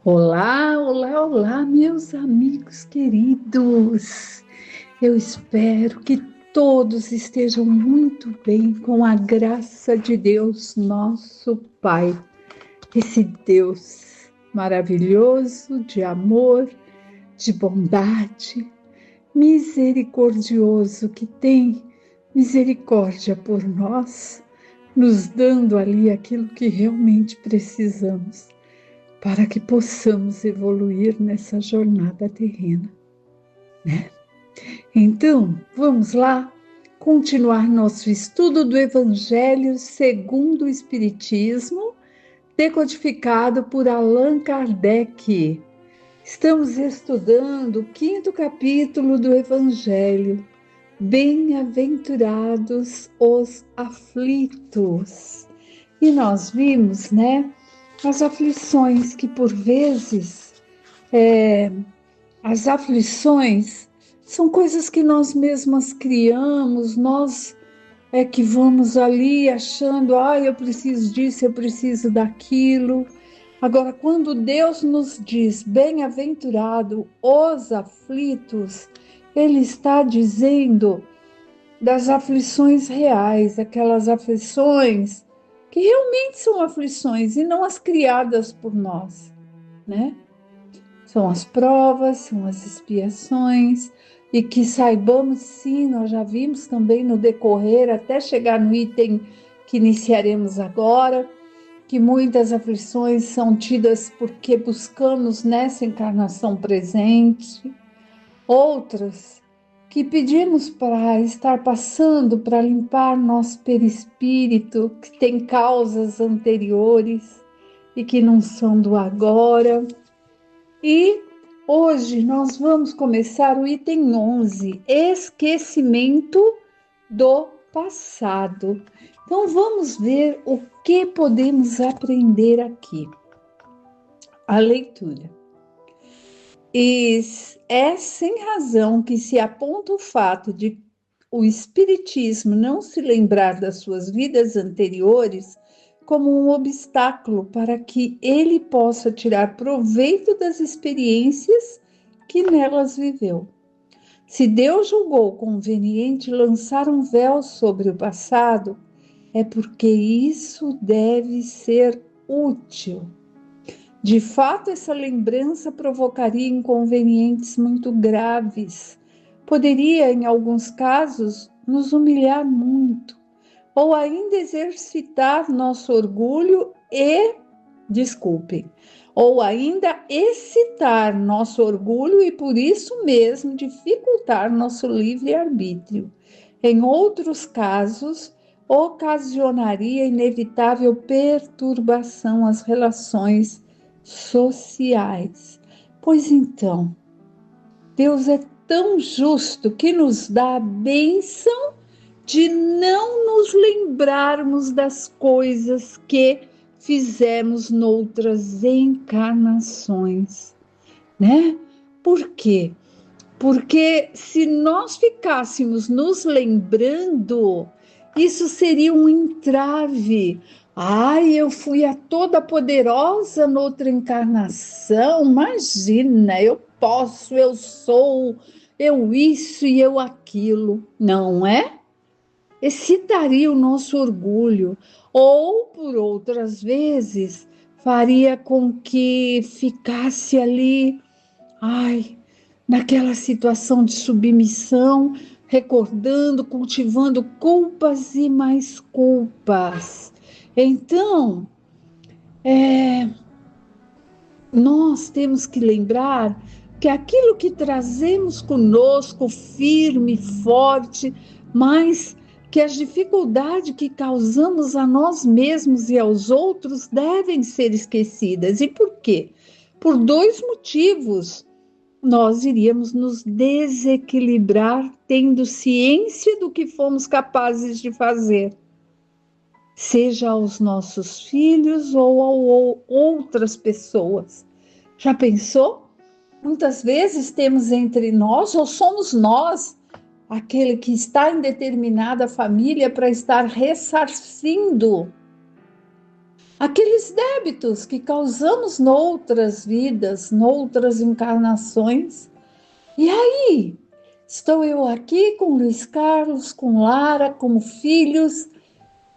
Olá, olá, olá, meus amigos queridos. Eu espero que todos estejam muito bem com a graça de Deus, nosso Pai. Esse Deus maravilhoso de amor, de bondade, misericordioso, que tem misericórdia por nós, nos dando ali aquilo que realmente precisamos, para que possamos evoluir nessa jornada terrena, né? Então, vamos lá continuar nosso estudo do Evangelho segundo o Espiritismo, decodificado por Allan Kardec. Estamos estudando o quinto capítulo do Evangelho. Bem-aventurados os aflitos. E nós vimos, né, as aflições que por vezes, as aflições são coisas que nós mesmas criamos, nós é que vamos ali achando, eu preciso disso, eu preciso daquilo. Agora, quando Deus nos diz, bem-aventurado os aflitos, Ele está dizendo das aflições reais, aquelas aflições que realmente são aflições e não as criadas por nós, né? São as provas, são as expiações, e que saibamos, sim, nós já vimos também no decorrer, até chegar no item que iniciaremos agora, que muitas aflições são tidas porque buscamos nessa encarnação presente, outras que pedimos para estar passando, para limpar nosso perispírito, que tem causas anteriores e que não são do agora. E hoje nós vamos começar o item 11, esquecimento do passado. Então vamos ver o que podemos aprender aqui. A leitura. E é sem razão que se aponta o fato de o Espiritismo não se lembrar das suas vidas anteriores como um obstáculo para que ele possa tirar proveito das experiências que nelas viveu. Se Deus julgou conveniente lançar um véu sobre o passado, é porque isso deve ser útil. De fato, essa lembrança provocaria inconvenientes muito graves. Poderia, em alguns casos, nos humilhar muito, ou ainda exercitar nosso orgulho ou ainda excitar nosso orgulho e, por isso mesmo, dificultar nosso livre-arbítrio. Em outros casos, ocasionaria inevitável perturbação às relações sociais. Pois então, Deus é tão justo que nos dá a bênção de não nos lembrarmos das coisas que fizemos noutras encarnações, né? Por quê? Porque se nós ficássemos nos lembrando, isso seria um entrave. Eu fui a toda poderosa noutra encarnação, imagina, eu posso, eu sou, eu isso e eu aquilo, não é? Excitaria o nosso orgulho, ou, por outras vezes, faria com que ficasse ali, naquela situação de submissão, recordando, cultivando culpas e mais culpas. Então, nós temos que lembrar que aquilo que trazemos conosco, firme, forte, mas que as dificuldades que causamos a nós mesmos e aos outros devem ser esquecidas. E por quê? Por dois motivos. Nós iríamos nos desequilibrar tendo ciência do que fomos capazes de fazer, seja aos nossos filhos ou a outras pessoas. Já pensou? Muitas vezes temos entre nós, ou somos nós, aquele que está em determinada família para estar ressarcindo aqueles débitos que causamos noutras vidas, noutras encarnações. E aí, estou eu aqui com Luiz Carlos, com Lara, como filhos,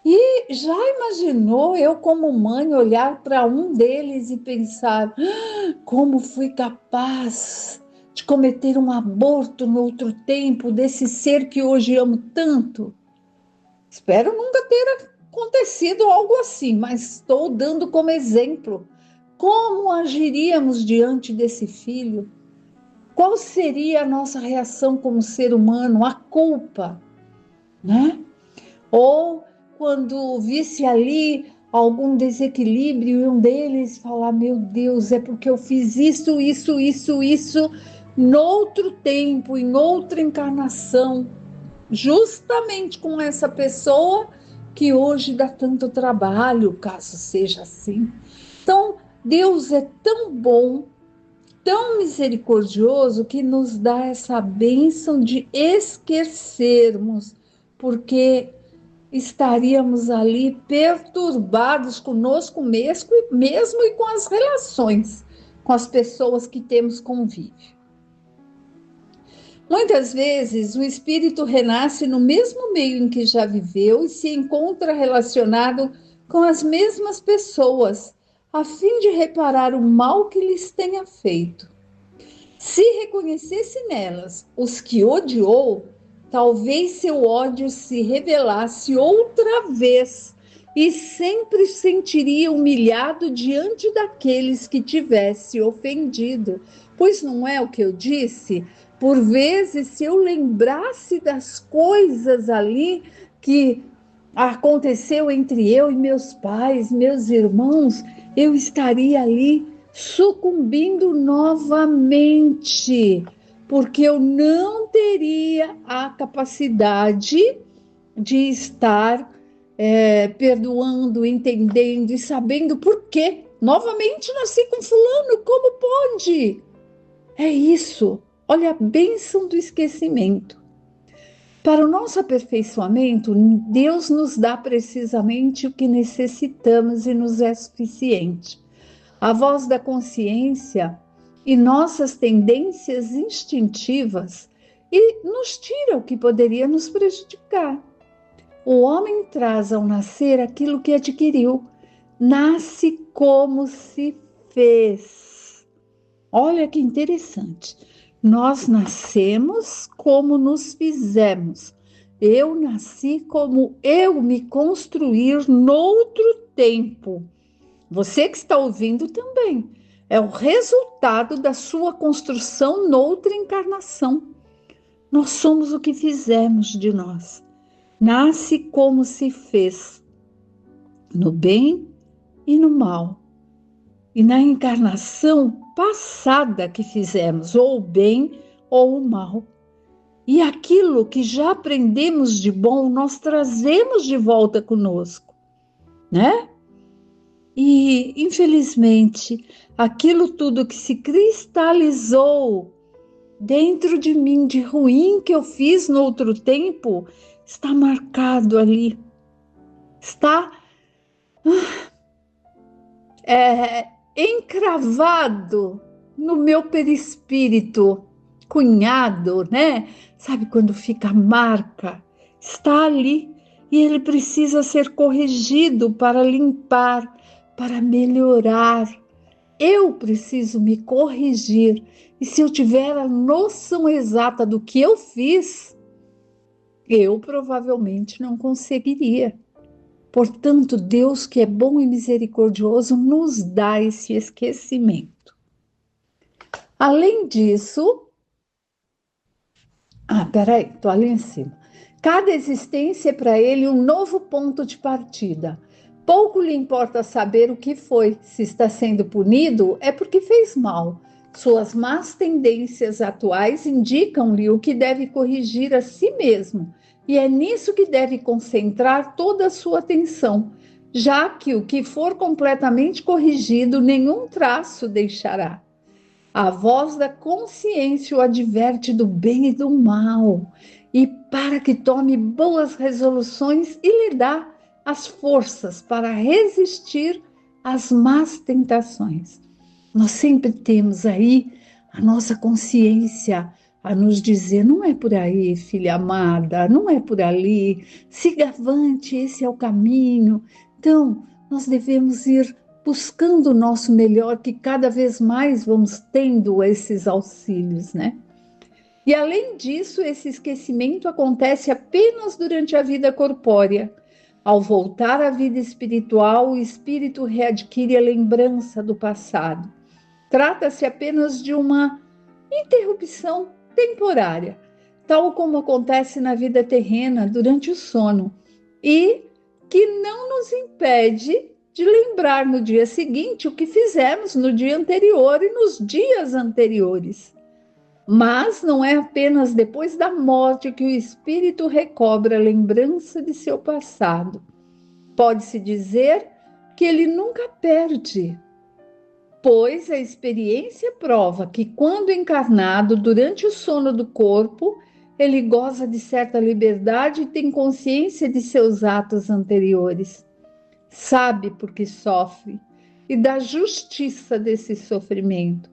e já imaginou eu como mãe olhar para um deles e pensar: como fui capaz de cometer um aborto no outro tempo desse ser que hoje amo tanto? Espero nunca ter acontecido algo assim, mas estou dando como exemplo. Como agiríamos diante desse filho? Qual seria a nossa reação como ser humano? A culpa, né? Ou quando visse ali algum desequilíbrio e um deles falar: meu Deus, é porque eu fiz isso, noutro tempo, em outra encarnação, justamente com essa pessoa que hoje dá tanto trabalho, caso seja assim. Então, Deus é tão bom, tão misericordioso, que nos dá essa bênção de esquecermos, porque estaríamos ali perturbados conosco mesmo e com as relações com as pessoas que temos convívio. Muitas vezes o espírito renasce no mesmo meio em que já viveu e se encontra relacionado com as mesmas pessoas, a fim de reparar o mal que lhes tenha feito. Se reconhecesse nelas os que odiou, talvez seu ódio se revelasse outra vez e sempre sentiria humilhado diante daqueles que tivesse ofendido. Pois não é o que eu disse? Por vezes, se eu lembrasse das coisas ali que aconteceu entre eu e meus pais, meus irmãos, eu estaria ali sucumbindo novamente, porque eu não teria a capacidade de estar perdoando, entendendo e sabendo por quê. Novamente nasci com fulano, como pode? É isso. Olha a bênção do esquecimento. Para o nosso aperfeiçoamento, Deus nos dá precisamente o que necessitamos e nos é suficiente. A voz da consciência e nossas tendências instintivas e nos tira o que poderia nos prejudicar. O homem traz ao nascer aquilo que adquiriu, nasce como se fez. Olha que interessante. Nós nascemos como nos fizemos. Eu nasci como eu me construir noutro tempo. Você que está ouvindo também. É o resultado da sua construção noutra encarnação. Nós somos o que fizemos de nós. Nasce como se fez, no bem e no mal. E na encarnação passada que fizemos, ou o bem ou o mal. E aquilo que já aprendemos de bom, nós trazemos de volta conosco, né? E, infelizmente, aquilo tudo que se cristalizou dentro de mim de ruim que eu fiz no outro tempo, está marcado ali. Está encravado no meu perispírito, cunhado, né? Sabe quando fica a marca? Está ali e ele precisa ser corrigido para limpar, para melhorar. Eu preciso me corrigir. E se eu tiver a noção exata do que eu fiz, eu provavelmente não conseguiria. Portanto, Deus, que é bom e misericordioso, nos dá esse esquecimento. Além disso, peraí, estou ali em cima. Cada existência é para ele um novo ponto de partida. Pouco lhe importa saber o que foi. Se está sendo punido, é porque fez mal. Suas más tendências atuais indicam-lhe o que deve corrigir a si mesmo. E é nisso que deve concentrar toda a sua atenção, já que o que for completamente corrigido, nenhum traço deixará. A voz da consciência o adverte do bem e do mal, e para que tome boas resoluções e lhe dá as forças para resistir as más tentações. Nós sempre temos aí a nossa consciência a nos dizer, não é por aí, filha amada, não é por ali, siga avante, esse é o caminho. Então, nós devemos ir buscando o nosso melhor, que cada vez mais vamos tendo esses auxílios, né? E além disso, esse esquecimento acontece apenas durante a vida corpórea. Ao voltar à vida espiritual, o espírito readquire a lembrança do passado. Trata-se apenas de uma interrupção temporária, tal como acontece na vida terrena durante o sono, e que não nos impede de lembrar no dia seguinte o que fizemos no dia anterior e nos dias anteriores. Mas não é apenas depois da morte que o espírito recobra a lembrança de seu passado. Pode-se dizer que ele nunca perde, pois a experiência prova que, quando encarnado, durante o sono do corpo, ele goza de certa liberdade e tem consciência de seus atos anteriores. Sabe por que sofre e da justiça desse sofrimento.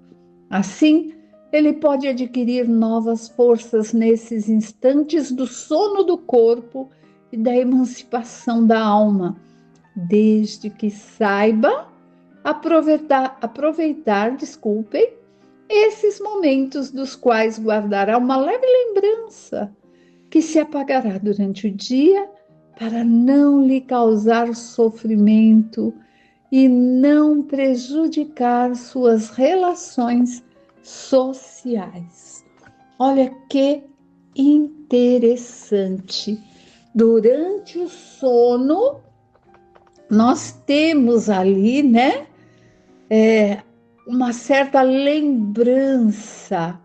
Assim, ele pode adquirir novas forças nesses instantes do sono do corpo e da emancipação da alma, desde que saiba aproveitar, esses momentos dos quais guardará uma leve lembrança que se apagará durante o dia para não lhe causar sofrimento e não prejudicar suas relações sociais. Olha que interessante. Durante o sono, nós temos ali, né, uma certa lembrança.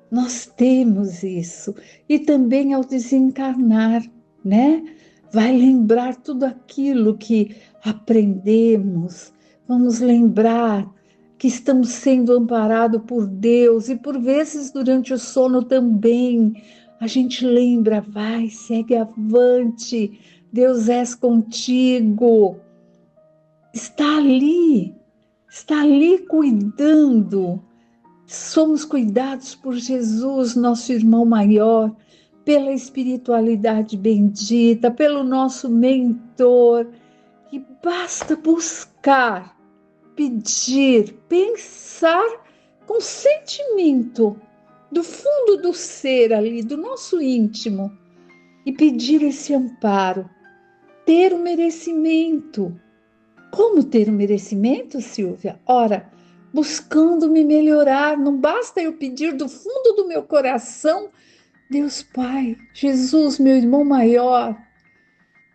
Nós temos isso. E também ao desencarnar, né? Vai lembrar tudo aquilo que aprendemos. Vamos lembrar que estamos sendo amparados por Deus e por vezes durante o sono também. A gente lembra, vai, segue avante, Deus és contigo. Está ali cuidando. Somos cuidados por Jesus, nosso irmão maior, pela espiritualidade bendita, pelo nosso mentor. E basta buscar, pedir, pensar com sentimento do fundo do ser ali, do nosso íntimo, e pedir esse amparo, ter o merecimento. Como ter o merecimento, Silvia? Ora, buscando me melhorar, não basta eu pedir do fundo do meu coração, Deus Pai, Jesus, meu irmão maior,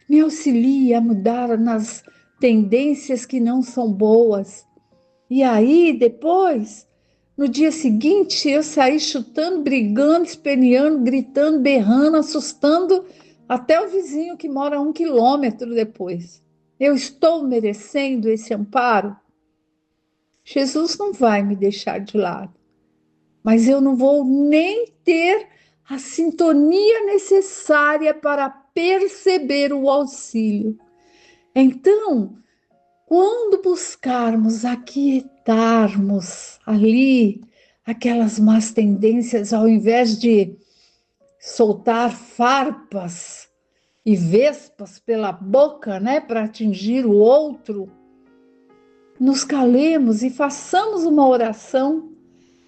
me auxilie a mudar nas tendências que não são boas. E aí, depois, no dia seguinte, eu saí chutando, brigando, esperneando, gritando, berrando, assustando até o vizinho que mora a 1 quilômetro depois. Eu estou merecendo esse amparo? Jesus não vai me deixar de lado, mas eu não vou nem ter a sintonia necessária para perceber o auxílio. Então, quando buscarmos aquietarmos ali aquelas más tendências, ao invés de soltar farpas e vespas pela boca, né, para atingir o outro, nos calemos e façamos uma oração.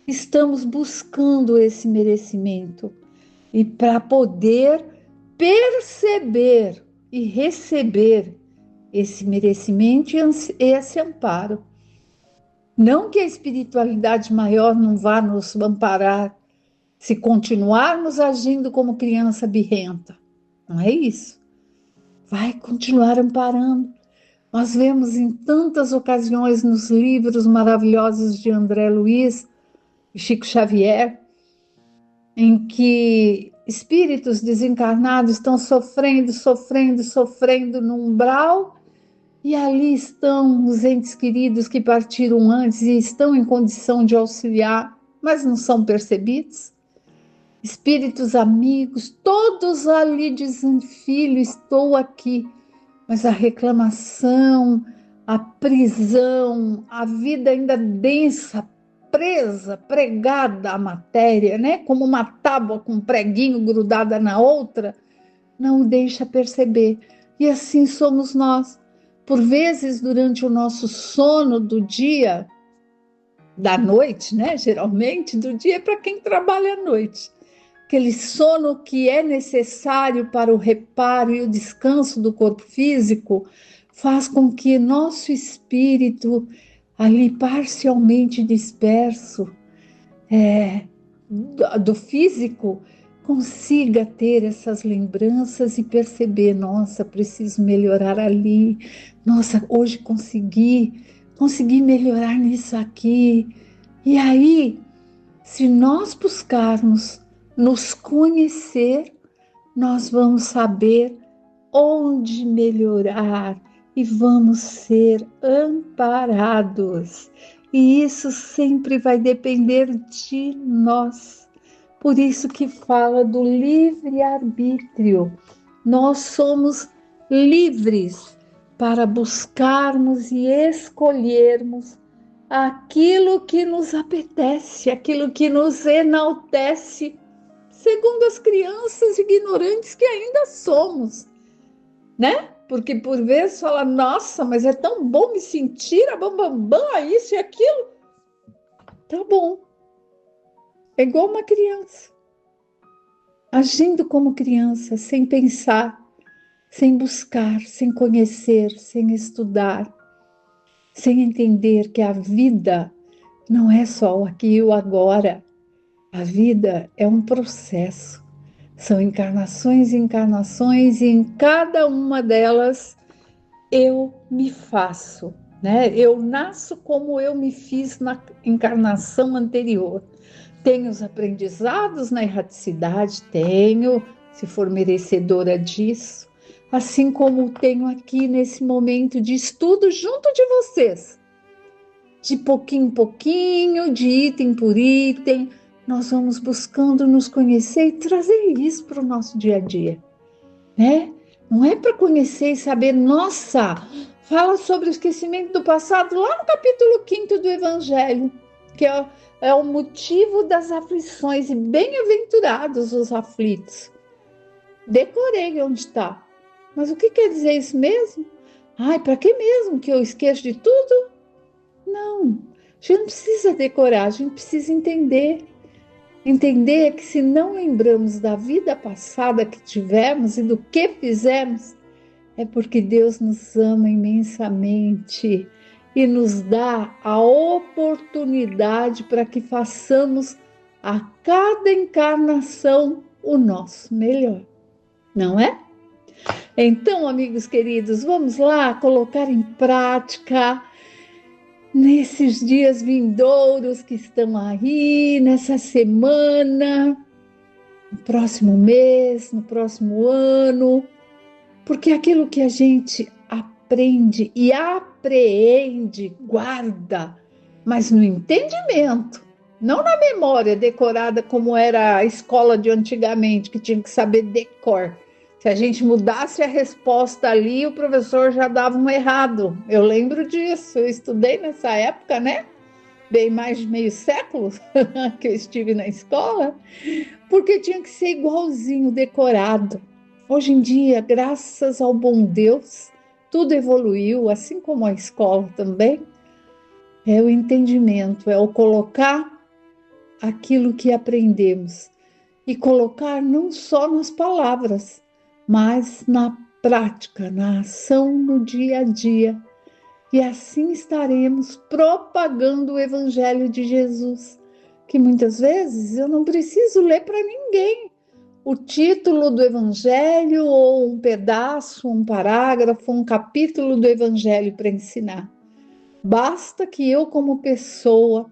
Estamos buscando esse merecimento e para poder perceber e receber esse merecimento e esse amparo. Não que a espiritualidade maior não vá nos amparar se continuarmos agindo como criança birrenta. Não é isso. Vai continuar amparando. Nós vemos em tantas ocasiões nos livros maravilhosos de André Luiz e Chico Xavier, em que espíritos desencarnados estão sofrendo no umbral, e ali estão os entes queridos que partiram antes e estão em condição de auxiliar, mas não são percebidos. Espíritos amigos, todos ali dizem, filho, estou aqui. Mas a reclamação, a prisão, a vida ainda densa, presa, pregada à matéria, né? Como uma tábua com um preguinho grudada na outra, não o deixa perceber. E assim somos nós. Por vezes, durante o nosso sono do dia, da noite, né? Geralmente, do dia é para quem trabalha à noite. Aquele sono que é necessário para o reparo e o descanso do corpo físico, faz com que nosso espírito, ali parcialmente disperso, do físico, consiga ter essas lembranças e perceber, nossa, preciso melhorar ali, nossa, hoje consegui melhorar nisso aqui. E aí, se nós buscarmos nos conhecer, nós vamos saber onde melhorar e vamos ser amparados. E isso sempre vai depender de nós. Por isso que fala do livre-arbítrio. Nós somos livres para buscarmos e escolhermos aquilo que nos apetece, aquilo que nos enaltece, segundo as crianças ignorantes que ainda somos, né? Porque por vezes fala, nossa, mas é tão bom me sentir a bambambam, isso e aquilo. Tá bom. É igual uma criança, agindo como criança, sem pensar, sem buscar, sem conhecer, sem estudar, sem entender que a vida não é só o aqui e o agora. A vida é um processo. São encarnações e encarnações, e em cada uma delas eu me faço, né? Eu nasço como eu me fiz na encarnação anterior. Tenho os aprendizados na erraticidade, tenho, se for merecedora disso, assim como tenho aqui nesse momento de estudo junto de vocês, de pouquinho em pouquinho, de item por item, nós vamos buscando nos conhecer e trazer isso para o nosso dia a dia, né? Não é para conhecer e saber, nossa, fala sobre o esquecimento do passado lá no capítulo 5º do Evangelho, que é o motivo das aflições, e bem-aventurados os aflitos. Decorei onde está. Mas o que quer dizer isso mesmo? Ai, para que mesmo que eu esqueço de tudo? Não, a gente não precisa decorar, a gente precisa entender. Entender que se não lembramos da vida passada que tivemos e do que fizemos, é porque Deus nos ama imensamente e nos dá a oportunidade para que façamos a cada encarnação o nosso melhor, não é? Então, amigos queridos, vamos lá colocar em prática nesses dias vindouros que estão aí, nessa semana, no próximo mês, no próximo ano, porque aquilo que a gente aprende e apreende, guarda, mas no entendimento, não na memória decorada como era a escola de antigamente, que tinha que saber decor. Se a gente mudasse a resposta ali, o professor já dava um errado. Eu lembro disso, eu estudei nessa época, né? Bem mais de meio século que eu estive na escola, porque tinha que ser igualzinho, decorado. Hoje em dia, graças ao bom Deus, tudo evoluiu, assim como a escola também. É o entendimento, é o colocar aquilo que aprendemos e colocar não só nas palavras, mas na prática, na ação, no dia a dia. E assim estaremos propagando o Evangelho de Jesus, que muitas vezes eu não preciso ler para ninguém o título do Evangelho, ou um pedaço, um parágrafo, um capítulo do Evangelho para ensinar. Basta que eu, como pessoa,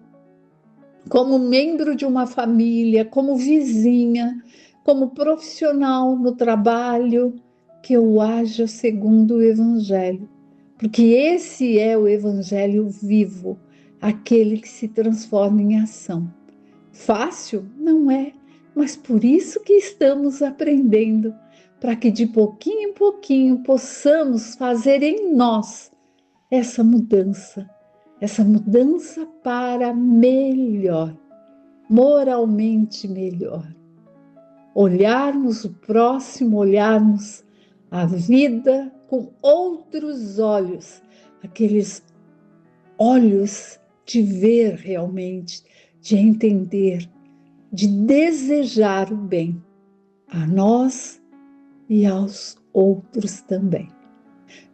como membro de uma família, como vizinha, como profissional no trabalho, que eu haja segundo o Evangelho. Porque esse é o Evangelho vivo, aquele que se transforma em ação. Fácil? Não é, mas por isso que estamos aprendendo, para que de pouquinho em pouquinho possamos fazer em nós essa mudança para melhor, moralmente melhor. Olharmos o próximo, olharmos a vida com outros olhos, aqueles olhos de ver realmente, de entender, de desejar o bem a nós e aos outros também.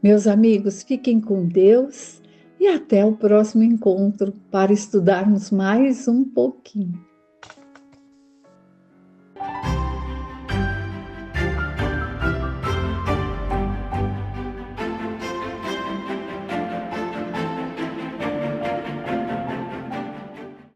Meus amigos, fiquem com Deus e até o próximo encontro para estudarmos mais um pouquinho.